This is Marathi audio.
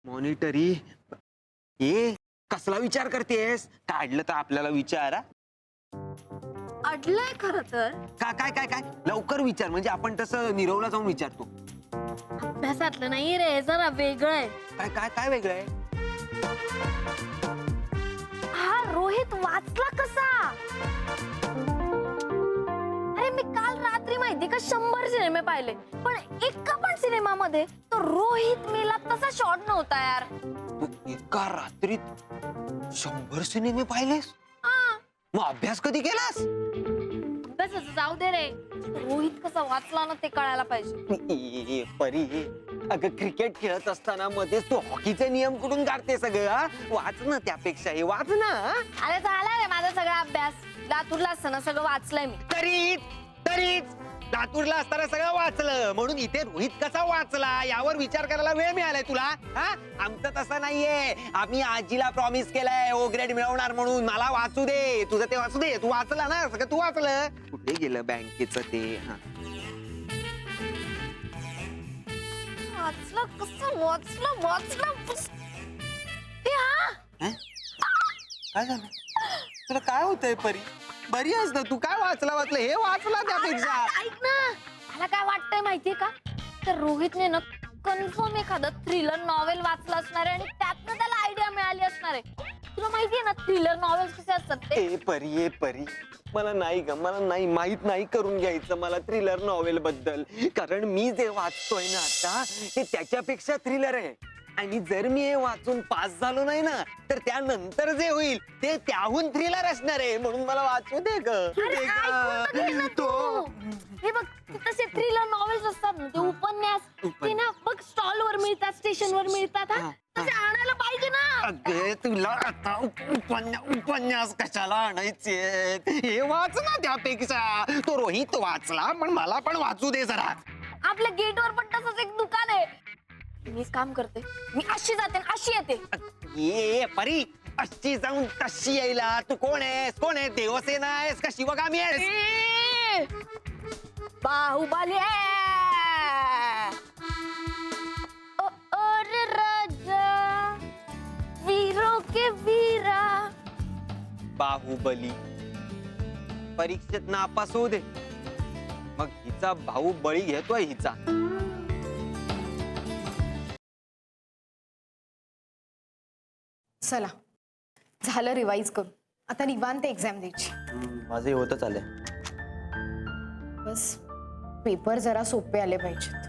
मॉनिटरी ए कसला विचार करतेस? काढलं तर आपल्याला विचार हा? अडलंय खरं तर. काय काय काय काय लवकर विचार, म्हणजे आपण तसं निरवला जाऊन विचारतो. अभ्यासातलं नाही रे, जरा वेगळं आहे. काय काय काय वेगळं आहे? हा रोहित वाचला कसा? अरे मी काल रात्री माहिती का 100 सिनेमे पाहिले, पण एका पण सिनेमामध्ये तो रोहित मेला तसा शॉट नव्हता यार. तू एका रात्रीत 100 सिनेमे पाहिलेस? हा, मग अभ्यास कधी केलास? अभ्यासाचं जाऊ दे रे, रोहित कसा वाचला ना ते कळायला पाहिजे. परी अगं क्रिकेट खेळत असताना मध्येच तू हॉकीचे नियम कुठून काढते सगळं हा? वाच ना, त्यापेक्षा हे वाच ना. अरे झाला रे माझा सगळा अभ्यास. लातूरला असताना सगळं वाचलंय मी. तरीच लातूरला असताना सगळं वाचलं, म्हणून इथे रोहित कसा वाचला यावर विचार करायला वेळ मिळालाय तुला? हा, आमचं तसं नाहीये. आम्ही आजीला प्रॉमिस केलंय ओ ग्रेड मिळवणार म्हणून. मला वाचू दे, तुझं ते वाचू दे. तू वाचला ना सगळं, तू वाचलं. कुठे गेलं बँकेचं ते? हा, वाचलं कसं वाचलं हे हा. काय झालं तुला? काय होतंय परी? बरी आहेस ना तू? काय वाचलं हे वाचला त्यापेक्षा. ऐक ना, मला काय वाटतंय माहितीये का, तर रोहितने ना कन्फर्म एखादं थ्रिलर नॉवेल वाचलं असणार आहे आणि त्यातनं त्याला आयडिया मिळाली असणार आहे. तुला माहितीये ना थ्रिलर नॉवेल्स कसे असतात ते? ए परी मला नाही ग, मला नाही माहित नाही करून घ्यायचं मला थ्रिलर नॉवेल बद्दल. कारण मी जे वाचतोय ना आता ते त्याच्यापेक्षा थ्रिलर आहे. आणि जर मी हे वाचून पास झालो नाही ना, तर त्यानंतर जे होईल ते त्याहून थ्रिलर असणार आहे. म्हणून मला वाचू दे ग. अरे ऐकून तर घे ना तू. हे बघ तसे थ्रिलर नॉवेल्स असतात ना, ते उपन्यास ते ना बघ स्टॉल वर मिळतात, स्टेशन वर मिळतात. हा, तसे आणायला पाहिजे ना. अगे तुला आता उपन्यास कशाला आणायचे? हे वाच ना त्यापेक्षा. तो रोहित वाचला, पण मला पण वाचू दे जरा. आपल्या गेटवर पण तसंच एक दुकान आहे. मी काम करते, मी अशी जाते आणि अशी येते. ये परी, अशी जाऊन तशी यायला तू कोण आहेस? कोण आहे? देवसेना आहेस का शिवगामी आहेस? ए, बाहुबली ओ रे राजा, वीरों के वीरा. बाहुबली परीक्षेत नापास होऊ दे, मग हिचा भाऊ बळी घेतोय हिचा. चला झालं रिवाइज करून, आता निवांत एक्झाम द्यायची. माझे होतच आले. बस पेपर जरा सोपे आले पाहिजेत.